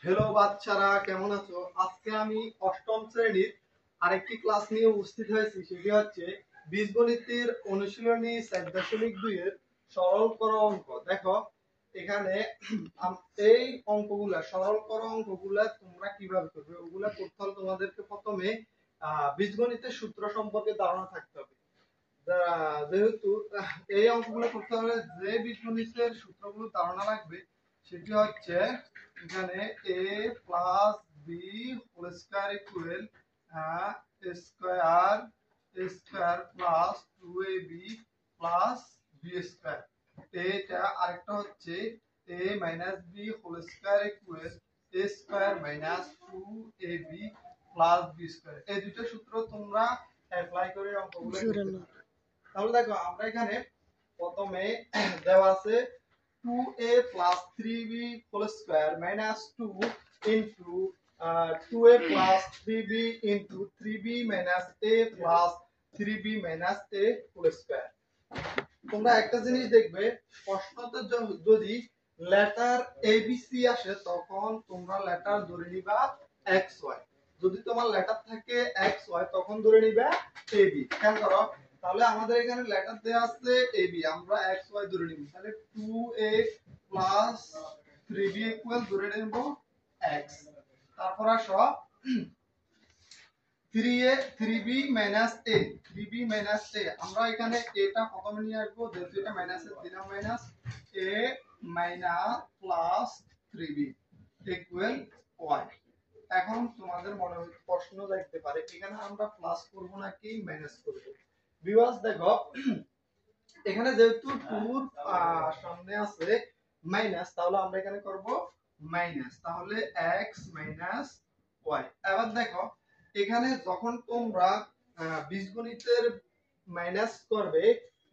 Hello বাচ্চারা, কেমন আছো? আজকে আমি অষ্টম শ্রেণীর আরেকটি ক্লাস নিয়ে উপস্থিত হয়েছি। সেটি হচ্ছে বীজগণিতের অনুশীলনী 4.2 এর সরল করো অঙ্ক। দেখো এখানে এই অঙ্কগুলা সরল করো অঙ্কগুলা তোমরা কিভাবে করবে, ওগুলা করতে হলে তোমাদেরকে প্রথমে বীজগণিতের সূত্র সম্পর্কে ধারণা থাকতে হবে। যেহেতু এই অঙ্কগুলো করতে হলে যে বীজগণিতের সূত্রগুলো ধারণা লাগবে সেটি হচ্ছে এখানে a plus B whole square equal square square plus 2ab plus B square. এটা আরেকটা হচ্ছে a minus B whole square equal a square minus 2ab plus B square. এই দুটো সূত্র তোমরা অ্যাপ্লাই করে অঙ্কগুলো করতে পারবে। তাহলে দেখো আমরা এখানে প্রথমে দেওয়া আছে 2a plus 3b whole square minus 2 into 2a plus 3b into 3b minus a plus 3b minus a whole square। তোমরা একটা জিনিস দেখবে, প্রশ্নতে যদি লেটার abc আসে তখন তোমরা লেটার ধরে নিবা xy। যদি তোমার লেটার থাকে xy তখন ধরে নিবা ab। খেয়াল করো, তাহলে আমাদের এখানে লেটার দেয়া আছে ab, আমরা xy ধরে নিব। তাহলে 2a plus 3b ইকুয়াল ধরে নেব x। তারপর আসো 3b minus a, 3b minus a, আমরা এখানে এটা প্রথমে নিয়ে আসবো, যেহেতু এটা মাইনাস এর দিলাম minus a minus plus 3b equal y। এখন তোমাদের মনে হয় প্রশ্ন দেখতে পারে এখানে আমরা প্লাস করব নাকি মাইনাস করব। ভিউয়ার্স দেখো এখানে যেহেতু 2 সামনে আছে মাইনাস, তাহলে আমরা এখানে করব মাইনাস, তাহলে x মাইনাস y। এবার দেখো এখানে যখন তোমরা বীজগণিতের মাইনাস করবে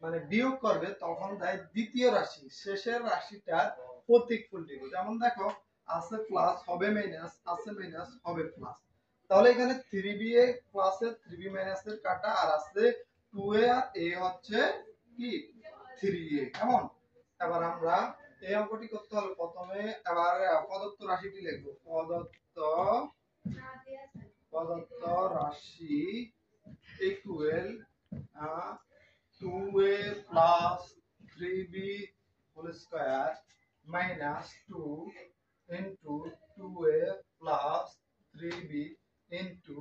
মানে বিয়োগ করবে তখন দেয় দ্বিতীয় রাশি, শেষের রাশিটা প্রতীক উল্টিব। যেমন দেখো আছে প্লাস হবে মাইনাস, আছে মাইনাস হবে প্লাস। তাহলে এখানে 3b এ প্লাস এর 3b মাইনাস এর কাটা, আর আছে 2a আর a হচ্ছে কি 3a। কেমন? এবার আমরা এই অঙ্কটি করতে হলে প্রথমে এবার প্রদত্ত রাশিটি লিখব। প্রদত্ত রাশি equal 2a plus 3b whole square minus 2 into 2a plus 3b into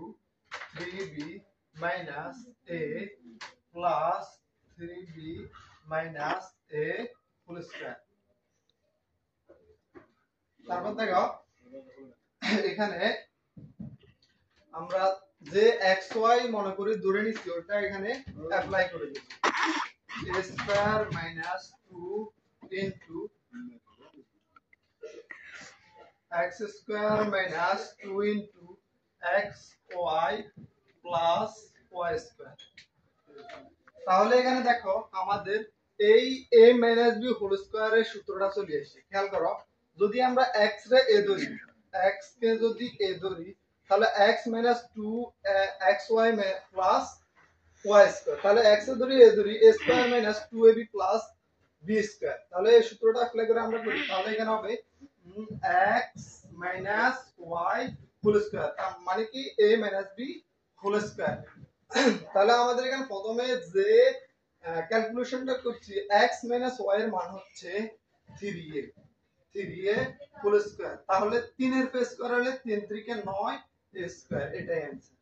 3b minus a plus 3b minus a whole square। তারপর দেখো এখানে আমরা যে xy মনে করি ধরে নিচ্ছি ওটা এখানে অ্যাপ্লাই করে দিই। a square minus 2 into x square minus 2 into xy plus y square। তাহলে এখানে দেখো আমাদের এই a minus b হোল স্কয়ারের সূত্রটা চলে আসছে। খেয়াল করো, যদি আমরা x রে a ধরি, x কে যদি a ধরি তাহলে x minus 2 xy plus y square, তাহলে x এ ধরি a ধরি a square minus 2ab plus b square. তাহলে এই সূত্রটা অ্যাপ্লাই করে আমরা করি, তাহলে এখানে হবে x minus y whole square, তার মানে কি a minus b whole square. তাহলে আমাদের এখানে প্রথমে যে ক্যালকুলেশনটা করছি x minus y এর মান হচ্ছে 3a, 3a হোল স্কয়ার। তাহলে 3 এর পেস করালে 3 3 9 a স্কয়ার, এটাই आंसर।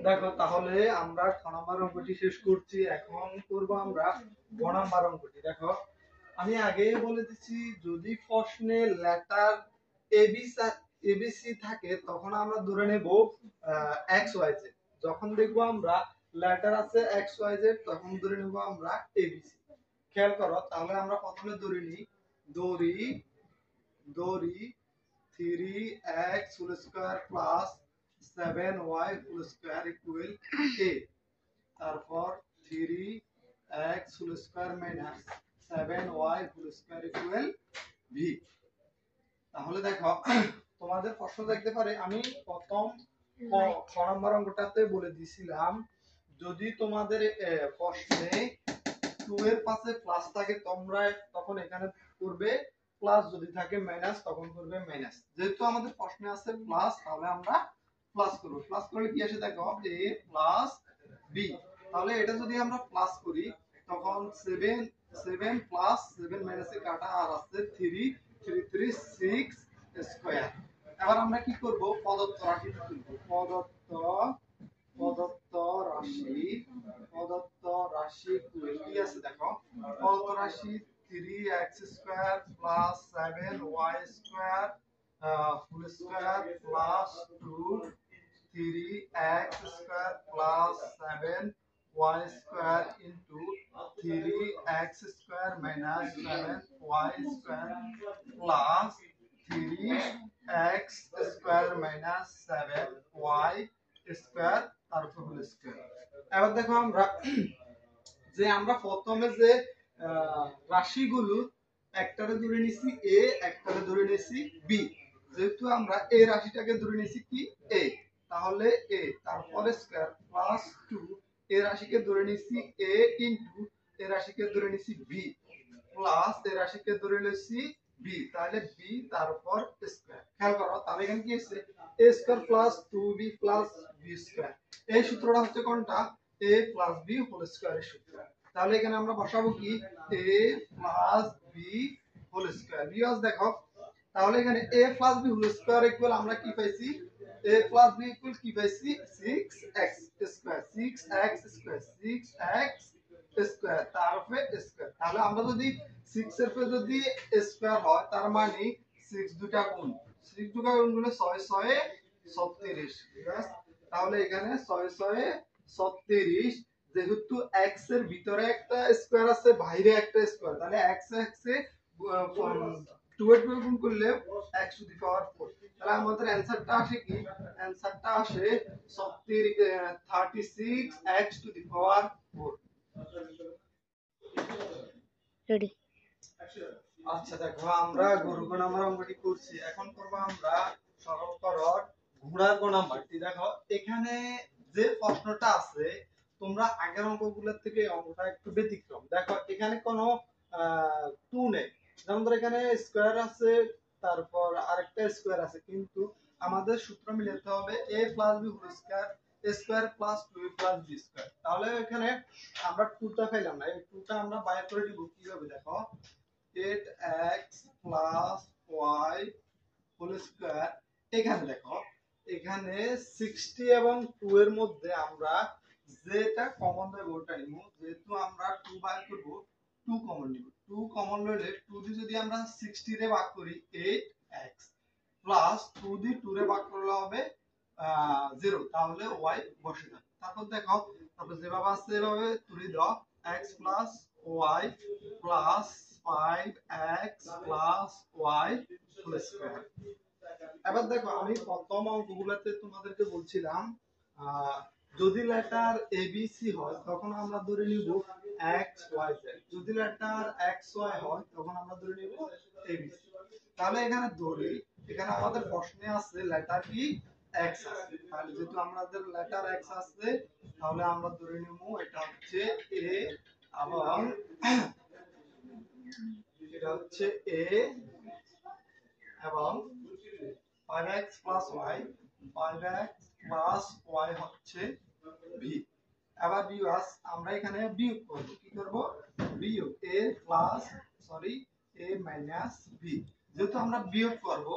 দেখো তাহলে আমরা 6 নম্বর অঙ্কটি শেষ করছি, এখন করব আমরা 9 নম্বর অঙ্কটি। দেখো আমি আগেই বলে দিচ্ছি যদি প্রশ্নে লেটার এবিসি থাকে তখন আমরা ধরে নেব এক্স ওয়াই জেড। যখন দেখব আমরা লেটার আছে এক্স ওয়াই জেড তখন ধরে নেব আমরা এবিসি। খেয়াল করো, তাহলে আমরা প্রথমে ধরে নিই দড়ি দড়ি 3x whole square plus 7y whole square equal a। তারপর 3x whole square minus 7y whole square equal v। তাহলে দেখো তোমাদের প্রশ্ন দেখতে পারে, আমি প্রথম 6 নম্বর অঙ্কটাতে বলে দিয়েছিলাম যদি তোমাদের প্রশ্নে 2 এর পাশে প্লাস থাকে তোমরা তখন এখানে করবে প্লাস যদি থাকে মাইনাস তখন করবে মাইনাস। যেহেতু আমাদের প্রশ্নে আছে প্লাস, তাহলে আমরা প্লাস করব। প্লাস করলে কি আসে দেখো, a প্লাস b। তাহলে এটা যদি আমরা প্লাস করি তখন 7 প্লাস 7 মাইনাসে কাটা আর আছে 3 3 3 6 স্কয়ার। এবার আমরা কি করব, প্রদত্ত রাশি তুলব। প্রদত্ত রাশি কি আছে দেখো, প্রদত্ত রাশি 3x square plus 7y square full square plus 2 3x square plus 7y square into 3x square minus 7y square plus 3x square minus 7y square তারপর হোল স্কয়ার। এবার দেখো আমরা আমরা প্রথমে যে রাশিগুলো একটারে ধরে নিছি a, একটারে ধরে নিছি b। যেহেতু আমরা a রাশিটাকে ধরে নিছি কি a, তাহলে a তারপরে স্কয়ার প্লাস 2 a রাশিকে ধরে নিছি a ইনটু a রাশিকে ধরে নিছি b প্লাস a রাশিকে ধরে নিছি b, তাহলে b তারপর স্কয়ার। খেয়াল করো তাহলে এখানে কি আছে, a square plus 2b plus b square. এই সূত্রটা হচ্ছে কোনটা, a প্লাস b হোল স্কয়ারের সূত্র। তাহলে এখানে আমরা বসাবো কি a plus b whole square. বিয়াস দেখো, তাহলে এখানে a plus b whole square equal আমরা কি পাইছি, a প্লাস b ইকুয়াল কি পাইছি 6x square, 6x square, 6x square তারপরে স্কয়ার। তাহলে আমরা যদি 6 এর পরে যদি স্কয়ার হয় তার মানে 6 দুটা গুণ, 6 দুটা গুণ করলে 6 6 36। ঠিক আছে, তাহলে এখানে 6 6 36। যেহেতু x এর ভিতরে একটা স্কয়ার আছে বাইরে একটা স্কয়ার, তাহলে x এ 2 এর গুণ করলে x টু দি পাওয়ার 4। তাহলে আমাদের অ্যানসারটা আসে কি, অ্যানসারটা আসে 36x to the power 4। Ready. আচ্ছা দেখো, আমরা গরু গো নাম্বার অঙ্কটি করছি, এখন করব আমরা সরলকরণ ঘোড়ার গো নাম্বারটি। দেখো এখানে যে প্রশ্নটা আছে, তোমরা আগের অঙ্কগুলোর থেকে অঙ্কটা একটু ব্যতিক্রম। দেখো এখানে কোনো 2 নেই, যেমন ধর এখানে স্কয়ার আছে, তারপর আরেকটা স্কয়ার আছে, কিন্তু আমাদের সূত্র মিলাতে হবে a plus b whole square, a square plus 2a plus b square. তাহলে এখানে আমরা 2টা পাইলাম না, এই 2টা আমরা বাইর করে দিব কিভাবে দেখো, 8x plus y whole square. এখানে দেখো, এখানে 60 এবং 2 এর মধ্যে আমরা যেটা কমন নেব ওটা নিব। যেহেতু আমরা 2 বাইর করব, 2 কমন নিব। 2 কমন লইলে 2 দিয়ে যদি আমরা 60 রে ভাগ করি 8x প্লাস 2 দিয়ে 2 রে ভাগ করলে হবে 0, তাহলে y বসে যাবে। তারপর দেখো, তারপর যেভাবে আছে এভাবে তুলে দাও, x plus y plus 5x plus y whole square. এবার দেখো আমি প্রথম অঙ্কগুলোতে তোমাদেরকে বলছিলাম যদি লেটার ABC হয় তখন আমরা ধরে নিব XYZ, যদি লেটার XY হয় তখন আমরা ধরে নিব ABC। তাহলে এখানে ধরি, এখানে আমাদের প্রশ্নে আছে লেটার কি X আছে, তাহলে যেহেতু আমাদের লেটার X আছে তাহলে আমরা ধরে নিব এটা হচ্ছে A এবং এটা হচ্ছে A এবং 5x plus y, 5x plus y হচ্ছে b। এবার বিয়োগ, আমরা এখানে বিয়োগ করব, কি করব বিয়োগ a plus a minus b। যেহেতু আমরা বিয়োগ করব,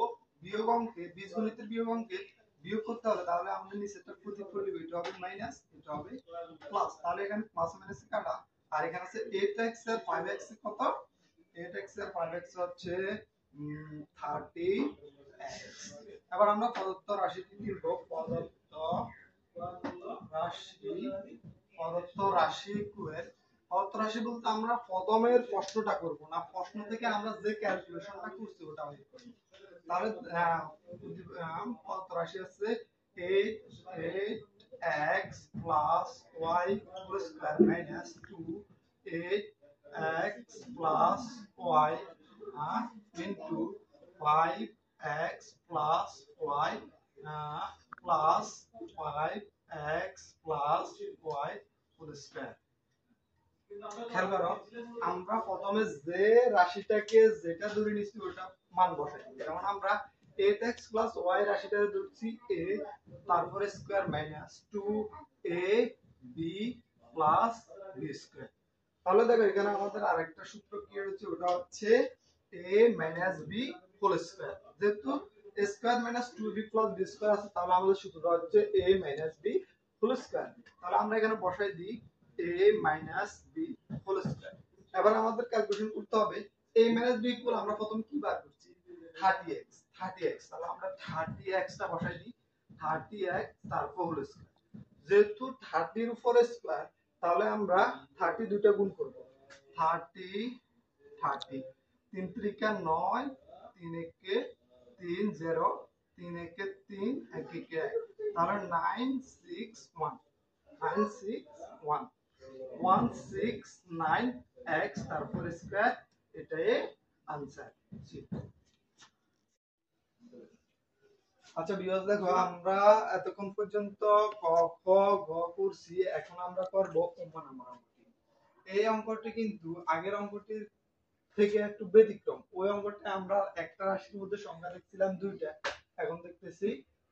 বিয়োগ অঙ্কে বীজগণিতের বিয়োগ অঙ্কে বিয়োগ করতে হলে তাহলে আমরা নিচেরটা প্রতিফল দিব, এটা হবে মাইনাস, এটা হবে প্লাস। তাহলে এখানে প্লাস মাইনাস কাটা, আর এখানে আছে 8x আর 5x কত, 8x আর 5x হচ্ছে 30। এবার আমরা প্রদত্ত রাশিটি লিখব, প্রদত্ত রাশি ইকুয়াল, প্রদত্ত রাশি বলতে আমরা পদমের প্রশ্নটা করব না, প্রশ্ন থেকে আমরা যে ক্যালকুলেশনটা করছি ওটা বের করব। তাহলে প্রদত্ত রাশি আছে 8x plus y whole square minus 2 8x plus y into 5x plus y plus 5x plus y whole square। খেয়াল করো, আমরা প্রথমে যে রাশিটাকে যেটা ধরে নিচ্ছি ওটা মান বসাই। যেমন আমরা ax প্লাস y রাশিটা ধরছি a, তারপরে square minus 2a b plus b square. তাহলে দেখো এখানে আমাদের আরেকটা সূত্র কি হচ্ছে, ওটা হচ্ছে a minus b whole square. যেহেতু a square minus 2b plus b square আছে, তাহলে আমাদের সূত্রটা হচ্ছে a minus b whole square. তাহলে আমরা এখানে বসাই দিই a minus b whole square. এবার আমাদের ক্যালকুলেশন করতে হবে a মাইনাস b ইকুয়াল, আমরা প্রথম কি বার করছি 30x। তাহলে আমরা 30x টা বসাই দিই, 30x তারপর হোল স্কয়ার। যেহেতু 30 এর উপরে স্কয়ার, তাহলে আমরা 30 দুইটা গুণ করব, 30 3 3 9, 3 1 3 0, 3 1 3, 1 1 1, তাহলে 961 169x তারপর স্কয়ার, এটাই आंसर। আচ্ছা ভিউয়ার্স, দেখো আমরা এতক্ষণ পর্যন্ত ক খ গ করছি, এখন আমরা করব নাম্বার অঙ্কটি। এই অঙ্কটি কিন্তু আগের অঙ্কটির থেকে একটু ব্যতিক্রম। ওই অঙ্কটা আমরা একটা রাশির মধ্যে সংখ্যা দেখছিলাম দুইটা, এখন দেখতেছি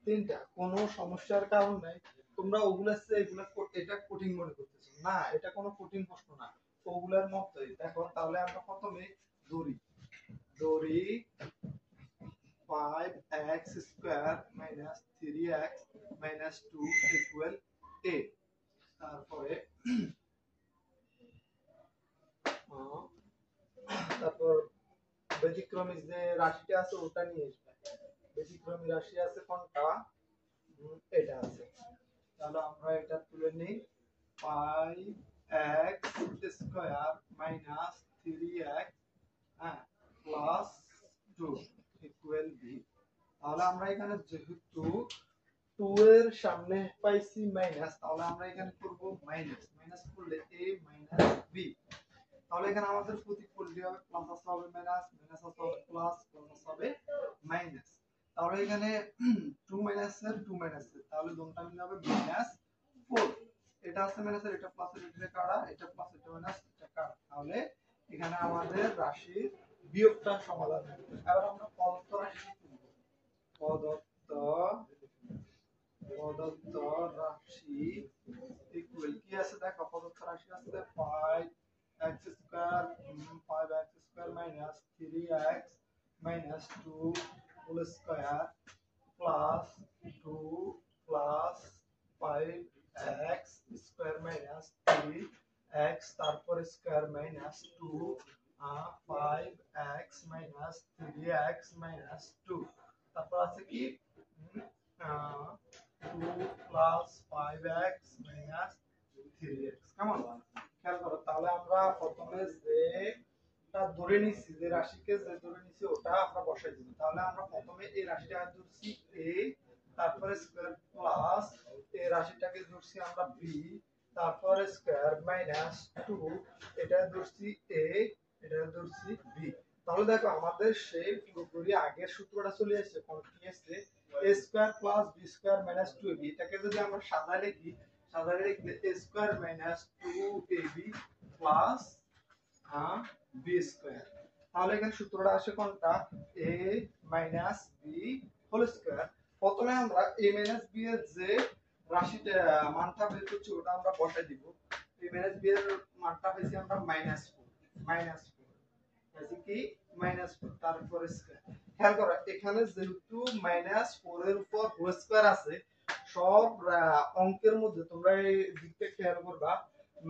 তিনটা। কোনো সমস্যার কারণ নাই, তোমরা ওগুলা এগুলা এটা কঠিন মনে করতেছো না, এটা কোনো কঠিন প্রশ্ন না, ওগুলার মতই। দেখো তাহলে আমরা প্রথমে ধরি 5x square minus 3x minus 2 equal a। তারপরে ব্যতিক্রমী যে রাশিটা আছে ওটা নিয়ে আসবে। ব্যতিক্রমী রাশি আছে কোনটা, এটা আছে। তাহলে আমরা এটা তুলে নিই, 5x square minus 3x plus 2 equal b। তাহলে আমরা এখানে যেহেতু 2 এর সামনে পাইছি মাইনাস, তাহলে আমরা এখানে করব মাইনাস করলে a মাইনাস b। তাহলে এখানে আমাদের প্রতীক করলে হবে প্লাস আসলে হবে মাইনাস, মাইনাস আসলে হবে প্লাস, প্লাস আসলে হবে মাইনাস। তাহলে এখানে 2 মাইনাসের 2 মাইনাসের, তাহলে দুটো মিলে হবে মাইনাস 4। এটা আছে মাইনাসের, এটা প্লাসের, এটা কাটা, এটা প্লাস, এটা মাইনাস, এটা কাটা। তাহলে এখানে আমাদের রাশির বিয়োগটা সমাধান হবে। এবার আমরা প্রদত্ত রাশি তুলব। প্রদত্ত রাশি ইকুয়াল কি আছে দেখো, প্রদত্ত রাশি আছে 5x square minus 3x minus 2 whole square plus 2 plus 5x square minus 3x তারপর square minus 2 5x minus 3x minus 2, তারপর আছে কি 2 প্লাস 5x মাইনাস 3x। কেমন খেয়াল করো, তাহলে আমরা প্রথমে যেটা ধরে নিছি, যে রাশিকে যে ধরে নিছি ওটা আমরা বসাই দিব। তাহলে আমরা প্রথমে এই রাশিটা ধরছি a, তারপরে স্কয়ার প্লাস এই রাশিটাকে ধরছি আমরা b, তারপরে স্কয়ার মাইনাস 2, এটা ধরছি a, এটা ধরছি b। তাহলে দেখো আমাদের সেই পুরোপুরি আগের সূত্রটা চলে আসছে, কোন কি আসছে a square plus b square minus 2ab। এটাকে যদি আমরা সাজায় লিখি, সাজায় লিখলে a square minus 2ab plus b square. তাহলে এখানে সূত্রটা আসে কোনটা, a minus b whole square. প্রথমে আমরা a মাইনাস b এর যে রাশিটা মানটা বের করছি ওটা আমরা বসাই দিব। a মাইনাস b এর মানটা পেয়েছি আমরা -4 আছে কি -4, তারপরে স্কয়ার। খেয়াল করো এখানে যেহেতু -4 এর উপর হোল স্কয়ার আছে, সব অঙ্কের মধ্যে তোমরা এই দিকটা খেয়াল করবা,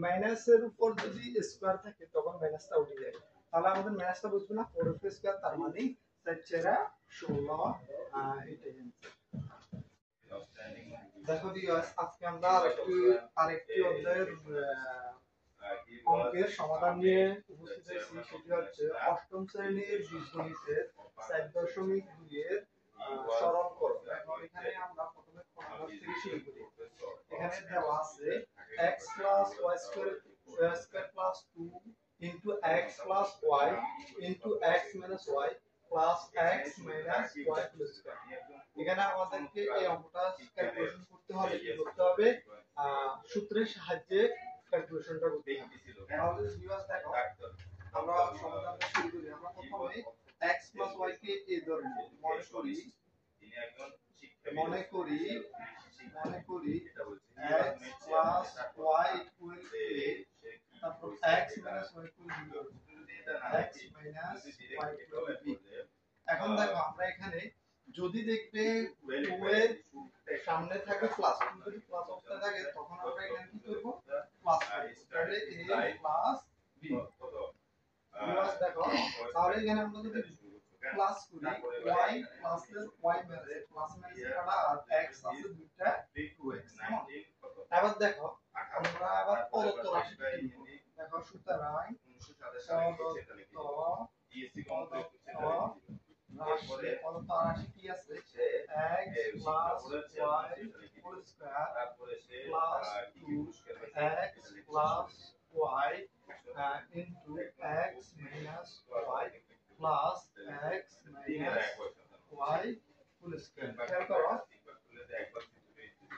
মাইনাসের উপর যদি স্কয়ার থাকে তখন মাইনাসটা উঠে যায়। তাহলে আমাদের মাইনাসটা বুঝবে না, 4 স্কয়ার, তার মানে 4 16। এটাই দেখো ভিউয়ার্স, আজকে আমরা আরেকটি অধ্যায়ের অঙ্কের সমাধান নিয়ে উপস্থিত হয়েছি। সেটি হচ্ছে অষ্টম শ্রেণীর বীজগণিতের 4.2 এর সরল করো। এখানে আমরা প্রথমে খনন থেকে শুরু করি। এখানে দেওয়া আছে x plus y square plus 2 into x plus y into x minus y plus x minus y plus square। এখানে আমাদেরকে এই অঙ্কটা ক্যালকুলেশন করতে হবে, কি করতে হবে, সূত্রের সাহায্যে ক্যালকুলেশনটা করতে হবে। তাহলে ভিউয়ার্স দেখো আমরা সমাধানটা শুরু করি। আমরা প্রথমে x y কে a ধরে নিই। মনে করি x plus y equal a, তারপর x minus y equal b, x minus y equal b। এখন দেখো আমরা এখানে যদি দেখবে 2 এর সামনে থাকে প্লাস, 2 যদি প্লাস অবস্থায় থাকে তখন আমরা এখানে কি করব, প্লাস করব। তাহলে a প্লাস b প্লাস দেখো, তাহলে এখানে আমরা যদি প্লাস করি y plus y minus plus minus কাটা আর x আছে দুইটা 2x। এবার দেখো আমরা আবার প্রদত্ত রাশি দেখো, সুতরাং প্রদত্ত রাশি কি আছে, x plus y whole square plus 2x plus y into x minus y plus x minus y whole square. খেয়াল করো,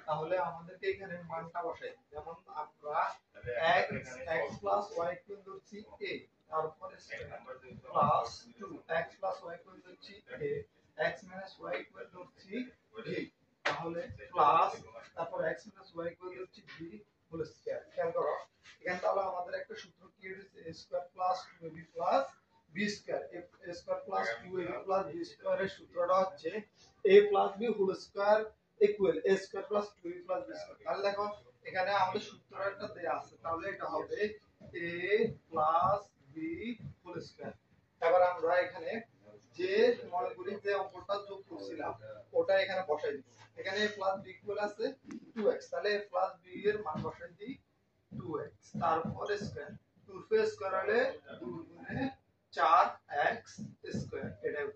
তাহলে আমাদেরকে এখানে মানটা বসাই। যেমন আমরা x plus y ইকুয়াল ধরছি a, তারপরে plus 2x plus y equal ধরছি a, x minus y equal ধরছি b, তাহলে প্লাস তারপর x minus y ইকুয়াল ধরছি b হোল স্কয়ার। খেয়াল করো এখানে তাহলে আমাদের একটা সূত্র কি হয়েছে, a square plus 2ab plus b square. a square plus 2ab plus b স্কয়ারের সূত্রটা হচ্ছে a plus b whole square equal a square plus 2ab plus b square. তাহলে দেখো এখানে আমাদের সূত্রটা দেয়া আছে, তাহলে এটা হবে a plus b whole square. এবার আমরা এখানে যে মনে করি যে অঙ্কটা যোগ করছিলাম ওটা এখানে বসাই দিব। এখানে a প্লাস b ইকুয়াল আছে 2x, তাহলে a প্লাস b এর মান বসাই দিই 2x, তারপর স্কয়ার 2 স্কয়ার হলে 2 গুণে 4x স্কয়ার, এটাই